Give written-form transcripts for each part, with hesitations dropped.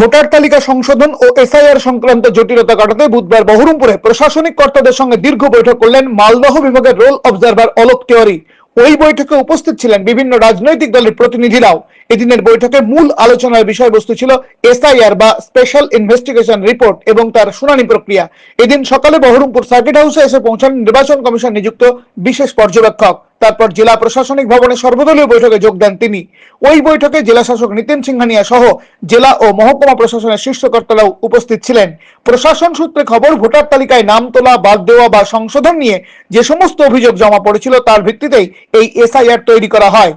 Voter তালিকা সংশোধন ও SIR সংক্রান্ত জটিলতা কাটাতে বুধবার বহরমপুরে প্রশাসনিক কর্তাদের সঙ্গে দীর্ঘ বৈঠক করলেন মালদহ বিভাগের রোল অবজারভার অলোক তিওয়ারি। ওই বৈঠকে উপস্থিত ছিলেন বিভিন্ন রাজনৈতিক দলের প্রতিনিধিরাও। এদিনের বৈঠকে মূল আলোচনার বিষয়বস্তু ছিল এসআইআর বা স্পেশাল ইনভেস্টিগেশন রিপোর্ট এবং তার শুনানি প্রক্রিয়া। এদিন সকালে বহরমপুর সার্কিট হাউসে এসে পৌঁছান নির্বাচন কমিশন নিযুক্ত বিশেষ পর্যবেক্ষক। তারপর জেলা প্রশাসনিক ভবনে সর্বদলীয় বৈঠকে যোগ দেন তিনি। ওই বৈঠকে জেলা শাসক নিতিন সিংহানিয়া সহ জেলা ও মহকুমা প্রশাসনের শীর্ষকর্তারাও উপস্থিত ছিলেন। প্রশাসন সূত্রে খবর, ভোটার তালিকায় নাম তোলা, বাদ দেওয়া বা সংশোধন নিয়ে যে সমস্ত অভিযোগ জমা পড়েছিল তার ভিত্তিতেই এই এসআইআর তৈরি করা হয়।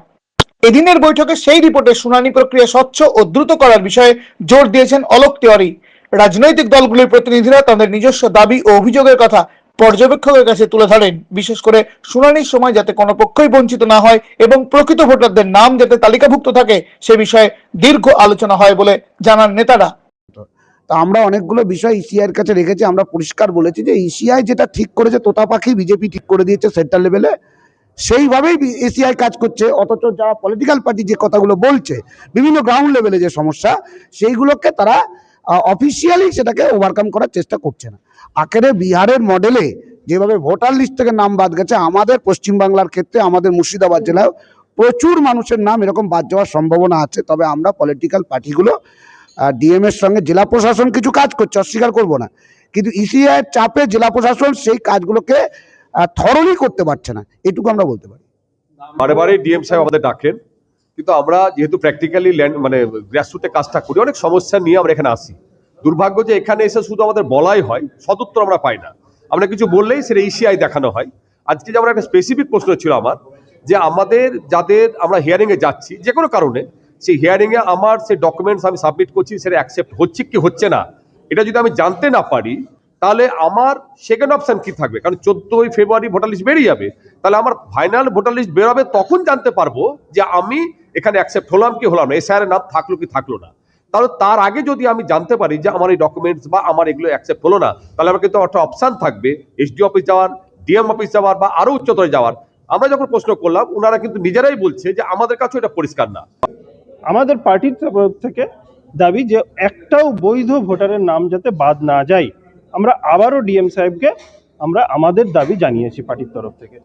এদিনের বৈঠকে সেই রিপোর্টের শুনানি প্রক্রিয়া স্বচ্ছ ও দ্রুত করার বিষয়ে জোর দিয়েছেন অলোক তিওয়ারি। রাজনৈতিক দলগুলির প্রতিনিধিরা তাদের নিজস্ব দাবি ও অভিযোগের কথা পর্যবেক্ষকের কাছে তুলে ধরেন, বিশেষ করে শুনানির সময় যাতে কোনো পক্ষই বঞ্চিত না হয় এবং প্রকৃত ভোটারদের নাম যাতে তালিকাভুক্ত থাকে সে বিষয়ে দীর্ঘ আলোচনা হয় বলে জানান নেতারা। তা আমরা অনেকগুলো বিষয় ইসিআইয়ের কাছে রেখেছি। আমরা পরিষ্কার বলেছি যে ইসিআই যেটা ঠিক করেছে তোতা পাখি বিজেপি ঠিক করে দিয়েছে সেন্ট্রাল লেভেলে, সেইভাবেই এসিআই কাজ করছে। অথচ যারা পলিটিক্যাল পার্টি যে কথাগুলো বলছে বিভিন্ন গ্রাউন্ড লেভেলে যে সমস্যা সেইগুলোকে তারা অফিসিয়ালি সেটাকে ওভারকাম করার চেষ্টা করছে না। আখেরে বিহারের মডেলে যেভাবে ভোটার লিস্ট থেকে নাম বাদ গেছে, আমাদের পশ্চিমবাংলার ক্ষেত্রে আমাদের মুর্শিদাবাদ জেলায় প্রচুর মানুষের নাম এরকম বাদ যাওয়ার সম্ভাবনা আছে। তবে আমরা পলিটিক্যাল পার্টিগুলো ডিএম এর সঙ্গে জেলা প্রশাসন কিছু কাজ করছে, অস্বীকার করব না, কিন্তু ইসিআইয়ের চাপে জেলা প্রশাসন সেই কাজগুলোকে থরলি করতে পারছে না, এটুকু আমরা বলতে পারি। বারে বারে ডিএম সাহেব আমাদের ডাকেন, কিন্তু আমরা যেহেতু প্র্যাকটিক্যালি মানে গ্রাসরুটে কাজটা করি, অনেক সমস্যা নিয়ে আমরা এখানে আসি। দুর্ভাগ্য যে এখানে এসে শুধু আমাদের বলাই হয়, সদুত্তর আমরা পাই না। আমরা কিছু বললেই সেটা ইসিআই দেখানো হয়। আজকে যেমন একটা স্পেসিফিক প্রশ্ন ছিল আমার, যে আমাদের যাদের আমরা হিয়ারিংয়ে যাচ্ছি যে কোনো কারণে, সেই হিয়ারিংয়ে আমার সেই ডকুমেন্টস আমি সাবমিট করছি সেটা অ্যাকসেপ্ট হচ্ছে কি হচ্ছে না, এটা যদি আমি জানতে না পারি তাহলে আমার সেকেন্ড অপশন কি থাকবে? কারণ 14ই ফেব্রুয়ারি ভোটার লিস্ট বেরিয়ে যাবে, তাহলে আমার ফাইনাল ভোটার লিস্ট বেরোবে, তখন জানতে পারবো যে আমি এখানে অ্যাকসেপ্ট হলাম কি হলাম না, এসআইআর নাম থাকলো কি থাকলো না। তাহলে তার আগে যদি আমি জানতে পারি যে আমার এই ডকুমেন্টস বা আমার এগুলো অ্যাকসেপ্ট হলো না, তাহলে আমার কিন্তু একটা অপশন থাকবে এসডি অফিস যাওয়ার, ডিএম অফিস যাওয়ার বা আরো উচ্চতরে যাওয়ার। আমরা যখন প্রশ্ন করলাম ওনারা কিন্তু নিজেরাই বলছে যে আমাদের কাছে এটা পরিষ্কার না। আমাদের পার্টির তরফ থেকে দাবি যে একটাও বৈধ ভোটারের নাম যাতে বাদ না যায়। আমরা আবারও ডিএম সাহেবকে আমরা আমাদের দাবি জানিয়েছি পার্টির তরফ থেকে।